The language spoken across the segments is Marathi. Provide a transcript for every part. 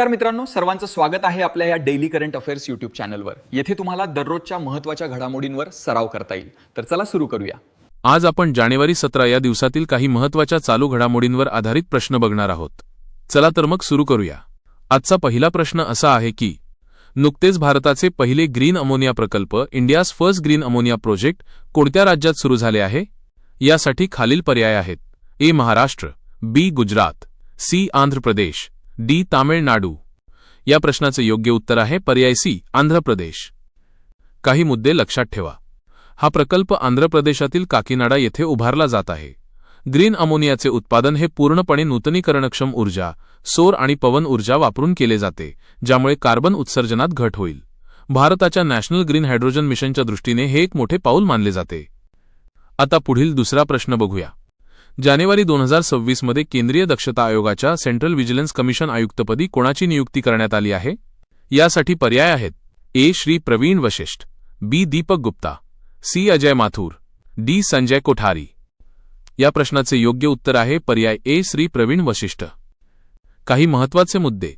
नमस्कार मित्रांनो, सर्वांचं स्वागत आहे आपल्या या डेली करंट अफेअर्स यूट्यूब चॅनलवर। येथे तुम्हाला दररोजच्या महत्त्वाच्या घडामोडींवर सराव करता येईल। तर चला सुरू करूया। आज आपण जानेवारी 17 या दिवसातील काही महत्त्वाच्या चालू घडामोडींवर आधारित प्रश्न बघणार आहोत। चला तर मग सुरू करूया। आजचा पहिला प्रश्न असा आहे की नुकतेच भारताचे पहिले ग्रीन अमोनिया प्रकल्प India's first green ammonia project कोणत्या राज्यात सुरू झाले आहे? यासाठी खालील पर्याय आहेत: ए महाराष्ट्र, बी गुजरात, सी आंध्र प्रदेश, डी तामिळनाडू। या प्रश्नाचे योग्य उत्तर आहे पर्याय सी आंध्र प्रदेश। काही मुद्दे लक्षात ठेवा। हा प्रकल्प आंध्र प्रदेशातील काकीनाडा येथे उभारला जात आहे। ग्रीन अमोनियाचे उत्पादन हे पूर्णपणे नूतनीकरणक्षम ऊर्जा, सौर आणि पवन ऊर्जा वापरून केले जाते, ज्यामुळे कार्बन उत्सर्जनात घट होईल। भारताच्या नॅशनल ग्रीन हायड्रोजन मिशनच्या दृष्टीने हे एक मोठे पाऊल मानले जाते। आता पुढील दुसरा प्रश्न बघूया। जानेवारी 2026 मध्ये केंद्रीय दक्षता आयोगाच्या सेंट्रल व्हिजिलन्स कमिशन आयुक्तपदी कोणाची नियुक्ती करण्यात आली आहे? यासाठी पर्याय आहेत: ए श्री प्रवीण वशिष्ठ, बी दीपक गुप्ता, सी अजय माथुर, डी संजय कोठारी। या प्रश्नाचे योग्य उत्तर आहे पर्याय ए श्री प्रवीण वशिष्ठ। काही महत्त्वाचे मुद्दे: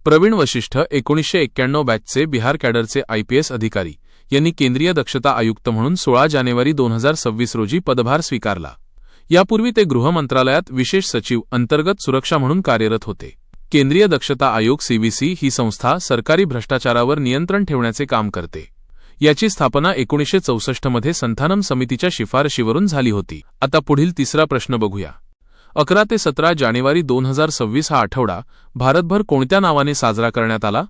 प्रवीण वशिष्ठ 1991 बॅचचे बिहार कॅडरचे IPS अधिकारी यांनी केंद्रीय दक्षता आयुक्त म्हणून 16 जानेवारी 2026 रोजी पदभार स्वीकारला। यापूर्वी ते गृह मंत्रालयात विशेष सचिव अंतर्गत सुरक्षा म्हणून कार्यरत होते। केंद्रीय दक्षता आयोग CBC ही संस्था सरकारी भ्रष्टाचारावर नियंत्रण ठेवण्याचे काम करते। याची स्थापना 1964 मध्ये संथानम समितीच्या शिफारशीवरून झाली होती। आता पुढील तिसरा प्रश्न बघूया। 11 ते 17 जानेवारी 2026 हा आठवडा भारतभर कोणत्या नावाने साजरा करण्यात आला?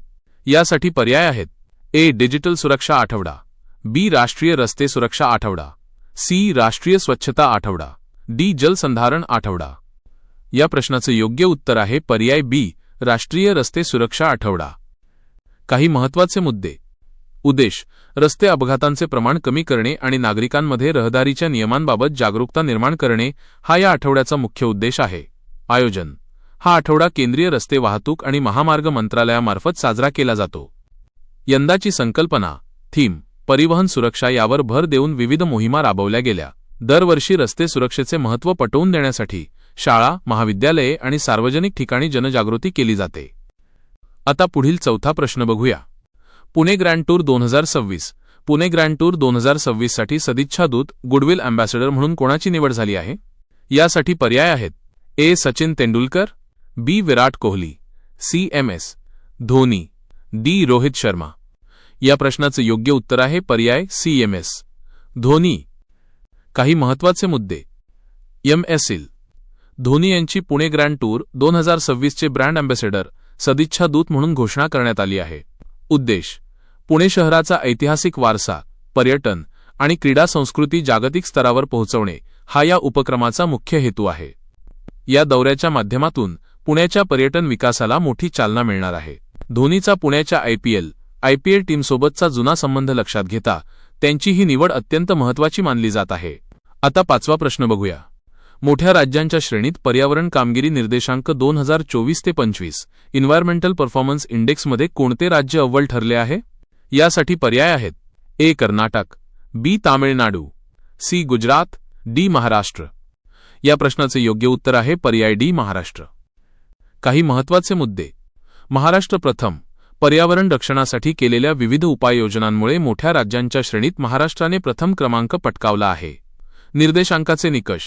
यासाठी पर्याय आहेत: ए डिजिटल सुरक्षा आठवडा, बी राष्ट्रीय रस्ते सुरक्षा आठवडा, सी राष्ट्रीय स्वच्छता आठवडा, डी जलसंधारण आठवडा। या प्रश्नाचे योग्य उत्तर आहे पर्याय बी राष्ट्रीय रस्ते सुरक्षा आठवडा। काही महत्त्वाचे मुद्दे: उद्देश: रस्ते अपघातांचे प्रमाण कमी करणे आणि नागरिकांमध्ये रहदारीच्या नियमांबाबत जागरूकता निर्माण करणे हा या आठवड्याचा मुख्य उद्देश आहे। आयोजन: हा आठवडा केंद्रीय रस्ते वाहतूक आणि महामार्ग मंत्रालयामार्फत साजरा केला जातो। यंदाची संकल्पना थीम परिवहन सुरक्षा यावर भर देऊन विविध मोहिमा राबवल्या गेल्या। दरवर्षी रस्ते सुरक्षेचे महत्त्व पटवून देण्यासाठी शाळा, महाविद्यालये आणि सार्वजनिक ठिकाणी जनजागृती केली जाते। आता पुढील चौथा प्रश्न बघूया। Pune grand tour 2026 Pune grand tour 2026 साठी सदिच्छा दूत गुडविल अँबॅसेडर म्हणून कोणाची निवड झाली आहे? यासाठी पर्याय आहेत: A Sachin Tendulkar, B Virat Kohli, C MS Dhoni, D Rohit Sharma. या प्रश्नाचे योग्य उत्तर आहे पर्याय सी MS धोनी। काही महत्त्वाचे मुद्दे: MS धोनी यांची पुणे ग्रँड टूर 2026 चे ब्रँड अँबॅसेडर सदिच्छा दूत म्हणून घोषणा करण्यात आली आहे। उद्देश: पुणे शहराचा ऐतिहासिक वारसा, पर्यटन आणि क्रीडा संस्कृती जागतिक स्तरावर पोहोचवणे हा या उपक्रमाचा मुख्य हेतू आहे। या दौऱ्याच्या माध्यमातून पुण्याच्या पर्यटन विकासाला मोठी चालना मिळणार आहे। धोनीचा पुण्याच्या IPL टीमसोबतचा जुना संबंध लक्षात घेता त्यांची ही निवड अत्यंत महत्त्वाची मानली जात आहे। आता पाचवा प्रश्न बघूया। मोठ्या राज्यांच्या श्रेणीत पर्यावरण कामगिरी निर्देशांक 2024 ते 25 एन्व्हायरमेंटल परफॉर्मन्स इंडेक्समध्ये कोणते राज्य अव्वल ठरले आहे? यासाठी पर्याय आहेत: ए कर्नाटक, बी तामिळनाडू, सी गुजरात, डी महाराष्ट्र। या प्रश्नाचे योग्य उत्तर आहे पर्याय डी महाराष्ट्र। काही महत्त्वाचे मुद्दे: महाराष्ट्र प्रथम पर्यावरण रक्षणासाठी केलेल्या विविध उपाययोजनांमुळे मोठ्या राज्यांच्या श्रेणीत महाराष्ट्राने प्रथम क्रमांक पटकावला आहे। निर्देशांकाचे निकष: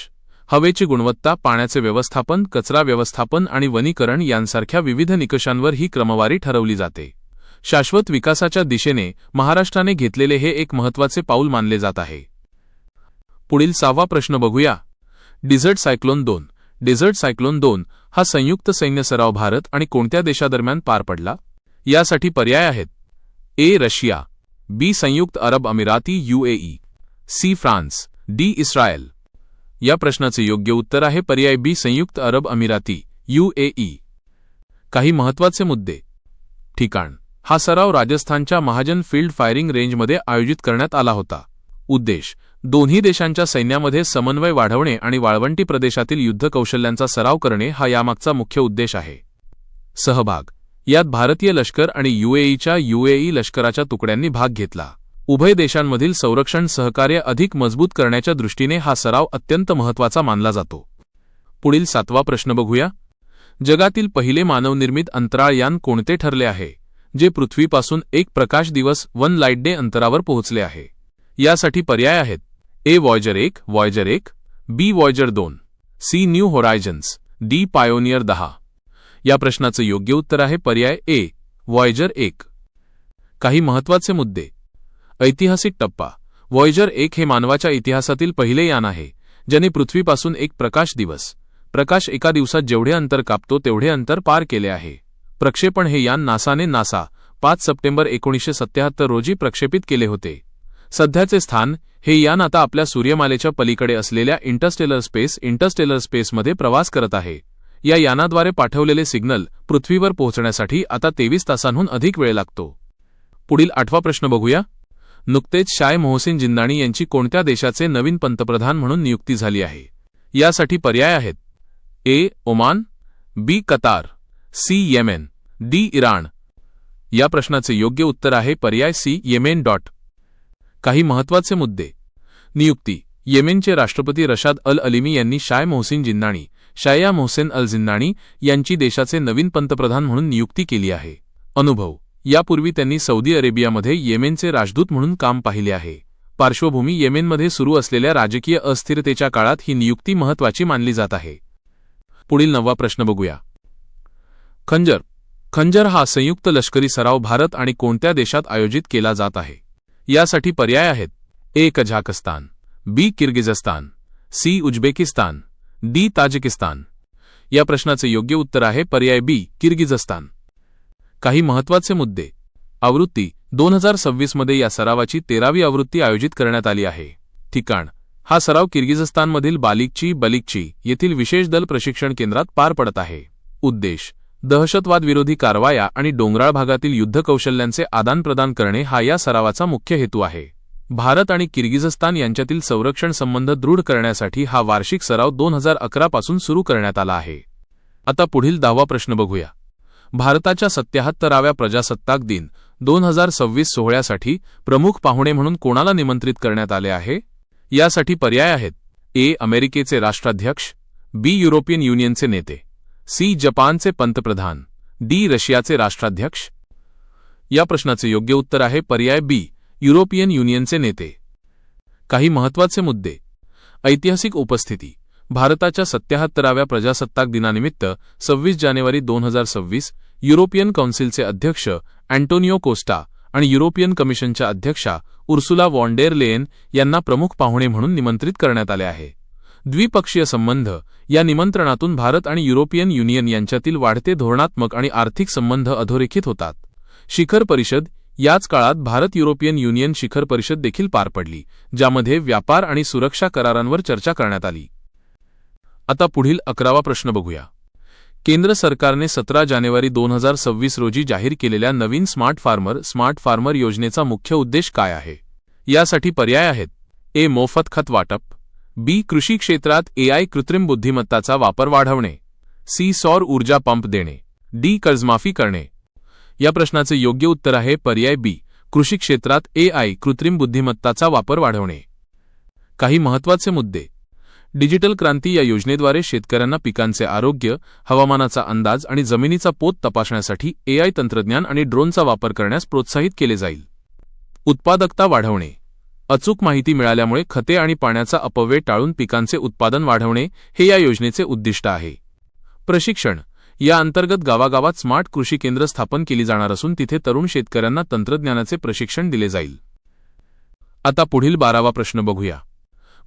हवेची गुणवत्ता, पाण्याचे व्यवस्थापन, कचरा व्यवस्थापन आणि वनीकरण यांसारख्या विविध निकषांवर ही क्रमवारी ठरवली जाते। शाश्वत विकासाच्या दिशेने महाराष्ट्राने घेतलेले हे एक महत्त्वाचे पाऊल मानले जात आहे। पुढील 6वा प्रश्न बघूया। डेझर्ट सायक्लोन 2 हा संयुक्त सैन्य सराव भारत आणि कोणत्या देशादरम्यान पार पडला? यासाठी पर्याय आहेत: ए रशिया, बी संयुक्त अरब अमिराती UAE, C France, D Israel. या प्रश्नाचे योग्य उत्तर आहे पर्याय बी संयुक्त अरब अमिराती UAE। काही महत्त्वाचे मुद्दे: ठिकाण: हा सराव राजस्थानच्या महाजन फील्ड फायरिंग रेंजमध्ये आयोजित करण्यात आला होता। उद्देश: दोन्ही देशांच्या सैन्यामध्ये समन्वय वाढवणे आणि वाळवंटी प्रदेशातील युद्ध कौशल्यांचा सराव करणे हा यामागचा मुख्य उद्देश आहे। सहभाग: यात भारतीय लष्कर आणि UAEच्या UAE लष्कराच्या तुकड्यांनी भाग घेतला। उभय देशांमधील संरक्षण सहकार्य अधिक मजबूत करण्याच्या दृष्टीने हा सराव अत्यंत महत्त्वाचा मानला जातो। पुढील 7वा प्रश्न बघूया। जगातील पहिले मानवनिर्मित अंतराळयान कोणते ठरले आहे जे पृथ्वीपासून 1 प्रकाश दिवस 1 लाईट डे अंतरावर पोहोचले आहे? यासाठी पर्याय आहेत: A Voyager 1, Voyager 1, B Voyager 2, C New Horizons, D Pioneer 10. या प्रश्नाचं योग्य उत्तर आहे पर्याय ए, व्हॉयजर 1. काही महत्त्वाचे मुद्दे. ऐतिहासिक टप्पा. व्हॉयजर 1 हे मानवाच्या इतिहासातील पहिले यान आहे ज्याने पृथ्वीपासून 1 प्रकाश दिवस प्रकाश एका दिवसात जेवढे अंतर कापतो तेवढे अंतर पार केले आहे. प्रक्षेपण हे यान नासाने 5 सप्टेंबर 1977 रोजी प्रक्षेपित केले होते. सध्याचे स्थान. हे यान आता आपल्या सूर्यमालेच्या पलीकडे असलेल्या इंटरस्टेलर स्पेसमध्ये प्रवास करत आहे. या यानाद्वारे पाठवलेले सिग्नल पृथ्वीवर पोहोचण्यासाठी आता 23 तासांहून अधिक वेळ लागतो. पुढील 8वा प्रश्न बघूया. नुकतेच शाह मोहसिन जिंदानी यांची कोणत्या देशाचे नवीन पंतप्रधान म्हणून नियुक्ती झाली आहे? यासाठी पर्याय आहेत: A Oman, B Qatar, C Yemen, D Iran. या प्रश्नाचे योग्य उत्तर आहे पर्याय सी, येमेन. काही महत्त्वाचे मुद्दे. नियुक्ती. येमेनचे राष्ट्रपती रशाद अल अलिमी यांनी शाह मोहसिन जिंदानी, शाया मोहसेन अल जिंदानी यांची देशाचे नवीन पंतप्रधान म्हणून नियुक्ती केली आहे. अनुभव. यापूर्वी त्यांनी सौदी अरेबियामध्ये येमेनचे राजदूत म्हणून काम पाहिले आहे. पार्श्वभूमी. येमेनमध्ये सुरू असलेल्या राजकीय अस्थिरतेच्या काळात ही नियुक्ती महत्त्वाची मानली जात आहे. पुढील 9वा प्रश्न बघूया. खंजर. खंजर हा संयुक्त लष्करी सराव भारत आणि कोणत्या देशात आयोजित केला जात आहे? यासाठी पर्याय आहेत: A Kazakhstan, B Kyrgyzstan, C Uzbekistan, D Tajikistan. या प्रश्नाचे योग्य उत्तर आहे पर्याय बी, किर्गिझस्तान. काही महत्त्वाचे मुद्दे. आवृत्ती. 2026 मध्ये या सरावाची 13वी आवृत्ती आयोजित करण्यात आली आहे. ठिकाण. हा सराव किर्गिझस्तानमधील बलिकची येथील विशेष दल प्रशिक्षण केंद्रात पार पडत आहे. उद्देश. दहशतवादविरोधी कारवाया आणि डोंगराळ भागातील युद्धकौशल्यांचे आदानप्रदान करणे हा या सरावाचा मुख्य हेतू आहे. भारत आणि किर्गिझस्तान यांच्यातील संरक्षण संबंध दृढ करण्यासाठी हा वार्षिक सराव 2011 पासून सुरू करण्यात आला आहे. आता पुढील 10वा प्रश्न बघूया. भारताच्या 77व्या प्रजासत्ताक दिन 2026 सोहळ्यासाठी प्रमुख पाहुणे म्हणून कोणाला निमंत्रित करण्यात आले आहे? यासाठी पर्याय आहेत: ए अमेरिकेचे राष्ट्राध्यक्ष, बी युरोपियन युनियनचे नेते, सी जपानचे पंतप्रधान, डी रशियाचे राष्ट्राध्यक्ष. या प्रश्नाचे योग्य उत्तर आहे पर्याय बी, युरोपियन युनियनचे नेते. काही महत्त्वाचे मुद्दे. ऐतिहासिक उपस्थिती. भारताच्या 77व्या प्रजासत्ताक दिनानिमित्त 26 जानेवारी 2026 युरोपियन कौन्सिलचे अध्यक्ष अँटोनियो कोस्टा आणि युरोपियन कमिशनच्या अध्यक्षा उर्सुला वॉन डेर लेयन यांना प्रमुख पाहुणे म्हणून निमंत्रित करण्यात आले आहे. द्विपक्षीय संबंध. या निमंत्रणातून भारत आणि युरोपियन युनियन यांच्यातील वाढते धोरणात्मक आणि आर्थिक संबंध अधोरेखित होतात. शिखर परिषद. याच काळात भारत युरोपियन युनियन शिखर परिषद देखील पार पडली, ज्यामध्ये व्यापार आणि सुरक्षा करारांवर चर्चा करण्यात आली. आता पुढील 11वा प्रश्न बघूया. केंद्र सरकारने 17 जानेवारी 2026 रोजी जाहीर केलेल्या नवीन स्मार्ट फार्मर योजनेचा मुख्य उद्देश काय आहे? यासाठी पर्याय आहेत: ए मोफत खत वाटप, बी कृषी क्षेत्रात AI कृत्रिम बुद्धिमत्ताचा वापर वाढवणे, सी सौर ऊर्जा पंप देणे, डी कर्जमाफी करणे. या प्रश्नाचे योग्य उत्तर आहे पर्याय बी, कृषी क्षेत्रात AI कृत्रिम बुद्धिमत्ताचा वापर वाढवणे. काही महत्त्वाचे मुद्दे. डिजिटल क्रांती. या योजनेद्वारे शेतकऱ्यांना पिकांचे आरोग्य, हवामानाचा अंदाज आणि जमिनीचा पोत तपासण्यासाठी AI तंत्रज्ञान आणि ड्रोनचा वापर करण्यास प्रोत्साहित केले जाईल. उत्पादकता वाढवणे. अचूक माहिती मिळाल्यामुळे खते आणि पाण्याचा अपव्यय टाळून पिकांचे उत्पादन वाढवणे हे या योजनेचे उद्दिष्ट आहे. प्रशिक्षण. या अंतर्गत गावागावात स्मार्ट कृषी केंद्र स्थापन केली जाणार असून तिथे तरुण शेतकऱ्यांना तंत्रज्ञानाचे प्रशिक्षण दिले जाईल. आता पुढील 12वा प्रश्न बघूया.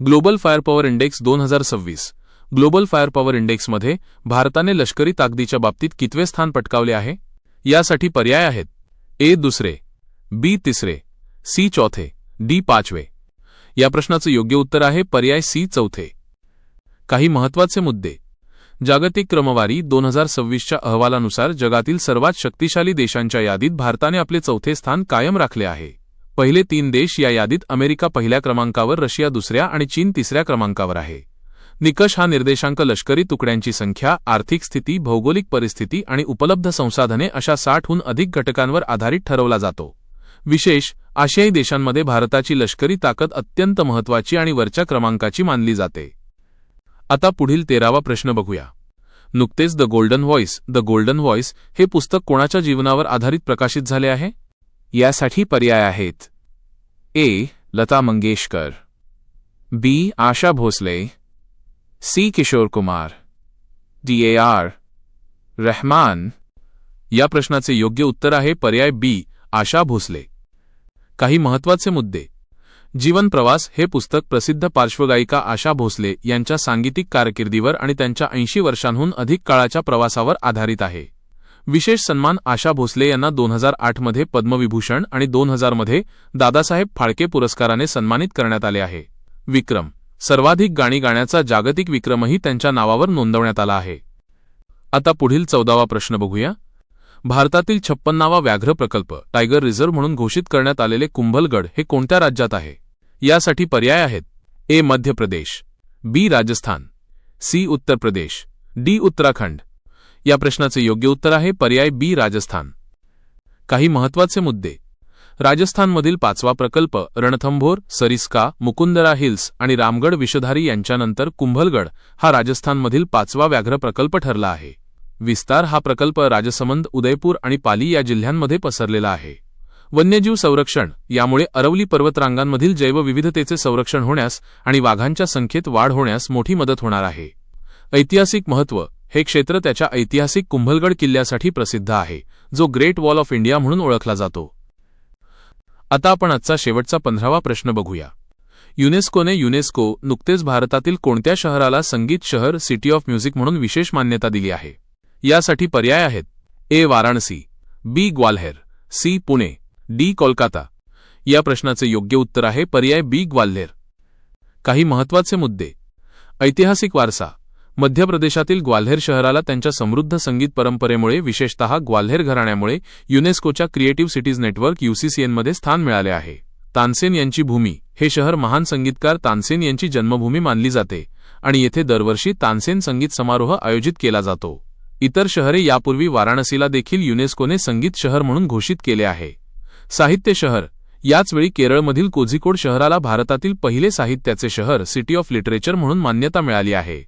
Global fire power index 2026. Global fire power इंडेक्समध्ये भारताने लष्करी ताकदीच्या बाबतीत कितवे स्थान पटकावले आहे? यासाठी पर्याय आहेत: ए दुसरे, बी तिसरे, सी चौथे, डी पाचवे. या प्रश्नाचं योग्य उत्तर आहे पर्याय सी, चौथे. काही महत्त्वाचे मुद्दे. जागतिक क्रमवारी 2026च्या अहवालानुसार जगातील सर्वात शक्तिशाली देशांच्या यादीत भारताने आपले चौथे स्थान कायम राखले आहे. पहिले 3 देश या यादीत अमेरिका पहिल्या क्रमांकावर, रशिया दुसऱ्या आणि चीन तिसऱ्या क्रमांकावर आहे. निकष. हा निर्देशांक लष्करी तुकड्यांची संख्या, आर्थिक स्थिती, भौगोलिक परिस्थिती आणि उपलब्ध संसाधने अशा 60हून अधिक घटकांवर आधारित ठरवला जातो. विशेष. आशियाई देशांमध्ये भारताची लष्करी ताकद अत्यंत महत्त्वाची आणि वरच्या क्रमांकाची मानली जाते. आता पुढील 13वा प्रश्न बघूया. नुकतेच द गोल्डन व्हॉइस हे पुस्तक कोणाच्या जीवनावर आधारित प्रकाशित झाले आहे? यासाठी पर्याय आहेत: A. Lata Mangeshkar, B. Asha Bhosle, C. Kishore Kumar, D. A.R. Rahman. या प्रश्नाचे योग्य उत्तर आहे पर्याय बी. आशा भोसले. काही महत्त्वाचे मुद्दे. जीवन प्रवास हे पुस्तक प्रसिद्ध पार्श्वगायिका आशा भोसले यांच्या सांगीतिक कारकिर्दीवर आणि त्यांच्या 80 वर्षांहून अधिक काळाच्या प्रवासावर आधारित आहे. विशेष सन्मान आशा भोसले यांना 2008 मध्ये पद्मविभूषण आणि 2000 मध्ये दादासाहेब फाळके पुरस्काराने सन्मानित करण्यात आले आहे. विक्रम. सर्वाधिक गाणी गाण्याचा जागतिक विक्रमही त्यांच्या नावावर नोंदवण्यात आला आहे. आता पुढील 14वा प्रश्न बघूया. भारतातील 56वा व्याघ्र प्रकल्प टायगर रिझर्व्ह म्हणून घोषित करण्यात आलेले कुंभलगड हे कोणत्या राज्यात आहे? यासाठी पर्याय आहेत: ए. मध्य प्रदेश, बी. राजस्थान, सी. उत्तर प्रदेश, डी. उत्तराखंड. या प्रश्नाचे योग्य उत्तर आहे पर्याय बी. राजस्थान. काही महत्त्वाचे मुद्दे. राजस्थानमधील 5वा प्रकल्प रणथंभोर, सरिस्का, मुकुंदरा हिल्स आणि रामगड विषधारी यांच्यानंतर कुंभलगड हा राजस्थानमधील 5वा व्याघ्र प्रकल्प ठरला आहे. विस्तार. हा प्रकल्प राजसमंद, उदयपूर आणि पाली या जिल्ह्यांमध्ये पसरलेला आहे. वन्यजीव संरक्षण. यामुळे अरवली पर्वतरांगांमधील जैवविविधतेचे संरक्षण होण्यास आणि वाघांच्या संख्येत वाढ होण्यास मोठी मदत होणार आहे. ऐतिहासिक महत्त्व. हे क्षेत्र त्याच्या ऐतिहासिक कुंभलगड किल्ल्यासाठी प्रसिद्ध आहे, जो ग्रेट वॉल ऑफ इंडिया म्हणून ओळखला जातो. आता आपण आजचा शेवटचा 15वा प्रश्न बघूया. युनेस्को नुकतेच भारतातील कोणत्या शहराला संगीत शहर सिटी ऑफ म्युझिक म्हणून विशेष मान्यता दिली आहे? यासाठी पर्याय आहेत: ए. वाराणसी, बी. ग्वाल्हेर, सी. पुणे, डी. कोलकाता. या प्रश्नाचे योग्य उत्तर आहे पर्याय बी. ग्वाल्हेर. काही महत्त्वाचे मुद्दे. ऐतिहासिक वारसा. मध्य प्रदेशातील ग्वाल्हेर शहराला त्यांच्या समृद्ध संगीत परंपरेमुळे, विशेषतः ग्वाल्हेर घराण्यामुळे युनेस्कोच्या क्रिएटिव्ह सिटीज नेटवर्क UCCNमध्ये स्थान मिळाले आहे. तानसेन यांची भूमी. हे शहर महान संगीतकार तानसेन यांची जन्मभूमी मानली जाते आणि येथे दरवर्षी तानसेन संगीत समारोह आयोजित केला जातो. इतर शहरे. यापूर्वी वाराणसीला देखील युनेस्कोने संगीत शहर म्हणून घोषित केले आहे. साहित्य शहर. याचवेळी केरळमधील कोझिकोड शहराला भारतातील पहिले साहित्याचे शहर सिटी ऑफ लिटरेचर म्हणून मान्यता मिळाली आहे.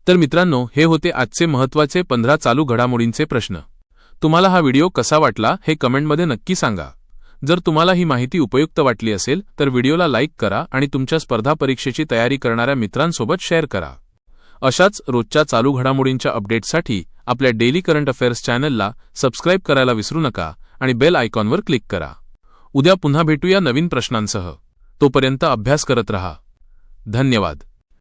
तर मित्रांनो, हे होते आजचे महत्त्वाचे 15 चालू घडामोडींचे प्रश्न. तुम्हाला हा व्हिडिओ कसा वाटला हे कमेंटमध्ये नक्की सांगा. जर तुम्हाला ही माहिती उपयुक्त वाटली असेल तर व्हिडिओला लाईक करा आणि तुमच्या स्पर्धा परीक्षेची तयारी करणाऱ्या मित्रांसोबत शेअर करा. अशाच रोजच्या चालू घडामोडींच्या अपडेट्ससाठी आपल्या डेली करंट अफेअर्स चॅनलला सबस्क्राईब करायला विसरू नका आणि बेल आयकॉनवर क्लिक करा. उद्या पुन्हा भेटूया नवीन प्रश्नांसह. तोपर्यंत अभ्यास करत रहा. धन्यवाद.